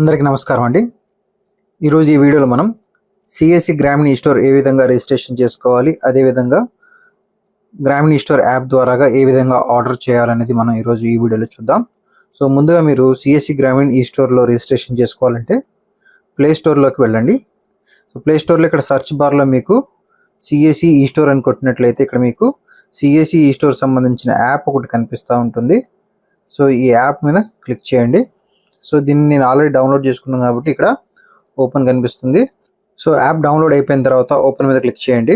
అందరికీ నమస్కారం అండి. ఈరోజు ఈ వీడియోలో మనం సిఎస్సి గ్రామీణ ఈ-స్టోర్ ఏ విధంగా రిజిస్ట్రేషన్ చేసుకోవాలి, అదేవిధంగా గ్రామీణ ఈ-స్టోర్ యాప్ ద్వారాగా ఏ విధంగా ఆర్డర్ చేయాలనేది మనం ఈరోజు ఈ వీడియోలో చూద్దాం. సో ముందుగా మీరు సిఎస్సి గ్రామీణ ఈ-స్టోర్లో రిజిస్ట్రేషన్ చేసుకోవాలంటే ప్లే స్టోర్లోకి వెళ్ళండి. సో ప్లే స్టోర్లో ఇక్కడ సెర్చ్ బార్లో మీకు సిఎస్సి ఈ-స్టోర్ అని కొట్టినట్లయితే ఇక్కడ మీకు సిఎస్సి ఈ-స్టోర్ సంబంధించిన యాప్ ఒకటి కనిపిస్తూ ఉంటుంది. సో ఈ యాప్ మీద క్లిక్ చేయండి. సో దీన్ని నేను ఆల్రెడీ డౌన్లోడ్ చేసుకున్నాను కాబట్టి ఇక్కడ ఓపెన్ కనిపిస్తుంది. సో యాప్ డౌన్లోడ్ అయిపోయిన తర్వాత ఓపెన్ మీద క్లిక్ చేయండి.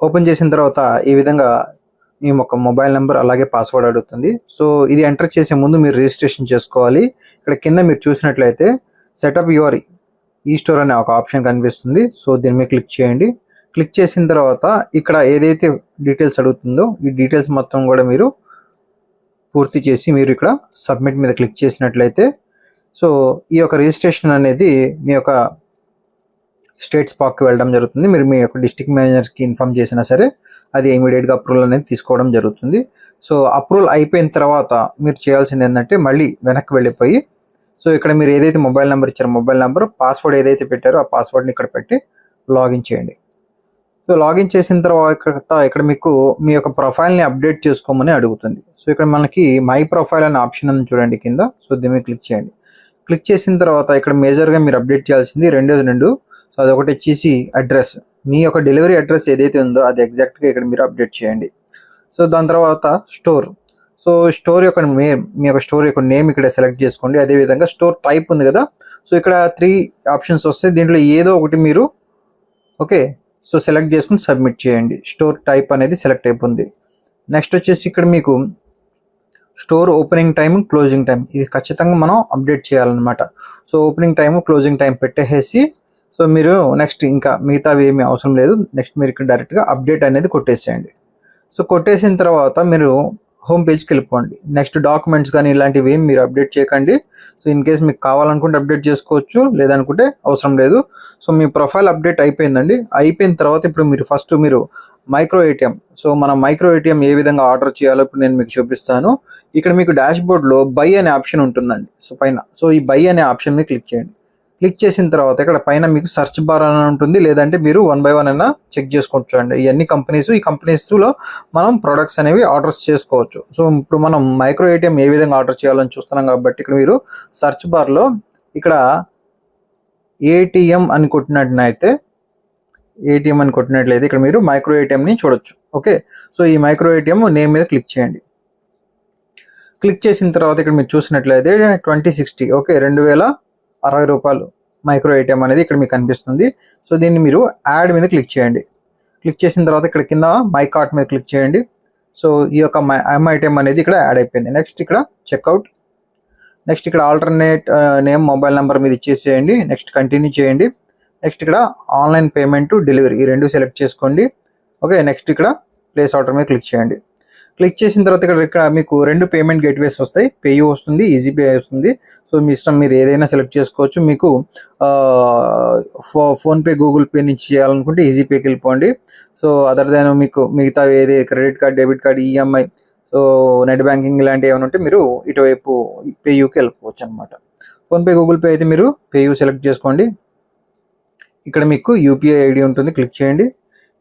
ఓపెన్ చేసిన తర్వాత ఈ విధంగా మీ ఒక మొబైల్ నెంబర్ అలాగే పాస్వర్డ్ అడుగుతుంది. సో ఇది ఎంటర్ చేసే ముందు మీరు రిజిస్ట్రేషన్ చేసుకోవాలి. ఇక్కడ కింద మీరు చూసినట్లయితే సెటప్ యువర్ ఈ-స్టోర్ అనే ఒక ఆప్షన్ కనిపిస్తుంది. సో దీని మీద క్లిక్ చేయండి. క్లిక్ చేసిన తర్వాత ఇక్కడ ఏదైతే డీటెయిల్స్ అడుగుతుందో ఈ డీటెయిల్స్ మొత్తం కూడా మీరు పూర్తి చేసి మీరు ఇక్కడ సబ్మిట్ మీద క్లిక్ చేసినట్లయితే సో ఈ యొక్క రిజిస్ట్రేషన్ అనేది మీ యొక్క స్టేట్ స్పాక్కి వెళ్ళడం జరుగుతుంది. మీరు మీ యొక్క డిస్ట్రిక్ట్ మేనేజర్కి ఇన్ఫామ్ చేసినా సరే అది ఇమీడియట్గా అప్రూవల్ అనేది తీసుకోవడం జరుగుతుంది. సో అప్రూవల్ అయిపోయిన తర్వాత మీరు చేయాల్సింది ఏంటంటే మళ్ళీ వెనక్కి వెళ్ళిపోయి సో ఇక్కడ మీరు ఏదైతే మొబైల్ నెంబర్ ఇచ్చారో మొబైల్ నెంబర్ పాస్వర్డ్ ఏదైతే పెట్టారో ఆ పాస్వర్డ్ని ఇక్కడ పెట్టి లాగిన్ చేయండి. సో లాగిన్ చేసిన తర్వాత ఇక్కడ మీకు మీ యొక్క ప్రొఫైల్ని అప్డేట్ చేసుకోమని అడుగుతుంది. సో ఇక్కడ మనకి మై ప్రొఫైల్ అనే ఆప్షన్ ఉంది చూడండి కింద. సో దీని మీద క్లిక్ చేయండి. క్లిక్ చేసిన తర్వాత ఇక్కడ మేజర్గా మీరు అప్డేట్ చేయాల్సింది రెండు. సో అదొకటి వచ్చేసి అడ్రస్, మీ యొక్క డెలివరీ అడ్రస్ ఏదైతే ఉందో అది ఎగ్జాక్ట్గా ఇక్కడ మీరు అప్డేట్ చేయండి. సో దాని తర్వాత స్టోర్, సో స్టోర్ యొక్క నేమ్, మీ యొక్క స్టోర్ యొక్క నేమ్ ఇక్కడ సెలెక్ట్ చేసుకోండి. అదేవిధంగా స్టోర్ టైప్ ఉంది కదా, సో ఇక్కడ 3 ఆప్షన్స్ వస్తాయి. దీంట్లో ఏదో ఒకటి మీరు ఓకే సో సెలెక్ట్ చేసుకుని సబ్మిట్ చేయండి. స్టోర్ టైప్ అనేది సెలెక్ట్ అయిపోయింది. నెక్స్ట్ వచ్చేసి ఇక్కడ మీకు store opening time, closing time ఇది ఖచ్చితంగా మనం అప్డేట్ చేయాలన్నమాట. So opening time, closing time పెట్టేసి సో మీరు నెక్స్ట్ ఇంకా మిగతావి ఏమీ అవసరం లేదు. నెక్స్ట్ మీరు ఇక్కడ డైరెక్ట్గా అప్డేట్ అనేది కొట్టేసేయండి. సో కొట్టేసిన తర్వాత మీరు హోమ్ పేజ్కి వెళ్ళిపోండి. నెక్స్ట్ డాక్యుమెంట్స్ కానీ ఇలాంటివి ఏమి మీరు అప్డేట్ చేయకండి. సో ఇన్ కేస్ మీకు కావాలనుకుంటే అప్డేట్ చేసుకోవచ్చు, లేదనుకుంటే అవసరం లేదు. సో మీ ప్రొఫైల్ అప్డేట్ అయిపోయిందండి. అయిపోయిన తర్వాత ఇప్పుడు మీరు మైక్రో ఏటీఎం, సో మనం మైక్రో ఏటీఎం ఏ విధంగా ఆర్డర్ చేయాలో ఇప్పుడు నేను మీకు చూపిస్తాను. ఇక్కడ మీకు డాష్ బోర్డ్లో బై అనే ఆప్షన్ ఉంటుందండి. సో పైన సో ఈ బై అనే ఆప్షన్ మీద క్లిక్ చేయండి. క్లిక్ చేసిన తర్వాత ఇక్కడ పైన మీకు సెర్చ్ బార్ అని ఉంటుంది, లేదంటే మీరు 1 by 1 అయినా చెక్ చేసుకోవచ్చు అండి. ఇవన్నీ ఈ కంపెనీస్లో మనం ప్రొడక్ట్స్ అనేవి ఆర్డర్స్ చేసుకోవచ్చు. సో ఇప్పుడు మనం మైక్రో ఏటీఎం ఏ విధంగా ఆర్డర్ చేయాలని చూస్తున్నాం కాబట్టి ఇక్కడ మీరు సెర్చ్ బార్లో ఇక్కడ ఏటీఎం అని కొట్టినట్లయితే ఇక్కడ మీరు మైక్రో ఏటీఎంని చూడొచ్చు. ఓకే, సో ఈ మైక్రో ఏటీఎం నేమ్ మీద క్లిక్ చేయండి. క్లిక్ చేసిన తర్వాత ఇక్కడ మీరు చూసినట్లయితే 2060 ఓకే 2060 రూపాయలు మైక్రో ఏటీఎం అనేది ఇక్కడ మీకు కనిపిస్తుంది. సో దీన్ని మీరు యాడ్ మీద క్లిక్ చేయండి. క్లిక్ చేసిన తర్వాత ఇక్కడ కింద మై కార్ట్ మీద క్లిక్ చేయండి. సో ఈ యొక్క ఐటెం అనేది ఇక్కడ యాడ్ అయిపోయింది. నెక్స్ట్ ఇక్కడ చెక్అవుట్, నెక్స్ట్ ఇక్కడ ఆల్టర్నేట్ నేమ్, మొబైల్ నెంబర్ మీద ఇచ్చేసేయండి. నెక్స్ట్ కంటిన్యూ చేయండి. నెక్స్ట్ ఇక్కడ ఆన్లైన్ పేమెంట్, డెలివరీ ఈ 2 సెలెక్ట్ చేసుకోండి. ఓకే, నెక్స్ట్ ఇక్కడ ప్లేస్ ఆర్డర్ మీద క్లిక్ చేయండి. క్లిక్ చేసిన తర్వాత ఇక్కడ మీకు 2 పేమెంట్ గేట్వేస్ వస్తాయి. పేయూ వస్తుంది, ఈజీ పే వస్తుంది. సో మీ ఇష్టం, మీరు ఏదైనా సెలెక్ట్ చేసుకోవచ్చు. మీకు ఫోన్పే, గూగుల్ పే నుంచి చేయాలనుకుంటే ఈజీ పేకి వెళ్ళిపోండి. సో అదర్ దాన్ మీకు మిగతా ఏది credit card, debit card, EMI, so net banking ఇలాంటివి ఏమైనా ఉంటే మీరు ఇటువైపు పేయూకి వెళ్ళిపోవచ్చు అనమాట. ఫోన్పే, గూగుల్ పే అయితే మీరు పేయూ సెలెక్ట్ చేసుకోండి. ఇక్కడ మీకు యూపీఐ ఐడి ఉంటుంది, క్లిక్ చేయండి.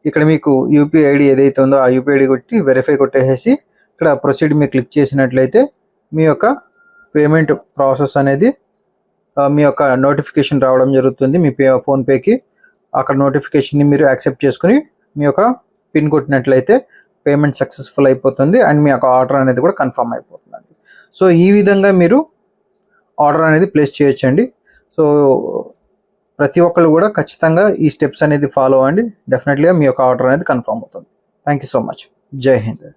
ఇక్కడ మీకు యూపీఐ ఐడి ఏదైతే ఉందో ఆ యూపీఐ ఐడి కొట్టి వెరిఫై కొట్టేసి ఇక్కడ ప్రొసీడ్ మీద క్లిక్ చేసినట్లయితే మీ యొక్క పేమెంట్ ప్రాసెస్ అనేది మీ యొక్క నోటిఫికేషన్ రావడం జరుగుతుంది మీ ఫోన్పేకి. అక్కడ నోటిఫికేషన్ని మీరు యాక్సెప్ట్ చేసుకుని మీ యొక్క పిన్ కొట్టినట్లయితే పేమెంట్ సక్సెస్ఫుల్ అయిపోతుంది అండ్ మీ యొక్క ఆర్డర్ అనేది కూడా కన్ఫర్మ్ అయిపోతుందండి. సో ఈ విధంగా మీరు ఆర్డర్ అనేది ప్లేస్ చేయొచ్చండి. సో ప్రతి ఒక్కరు కూడా ఖచ్చితంగా ఈ స్టెప్స్ అనేది ఫాలో అవ్వండి. డెఫినెట్లీగా మీ యొక్క ఆర్డర్ అనేది కన్ఫర్మ్ అవుతుంది. Thank you so much. జై హింద్.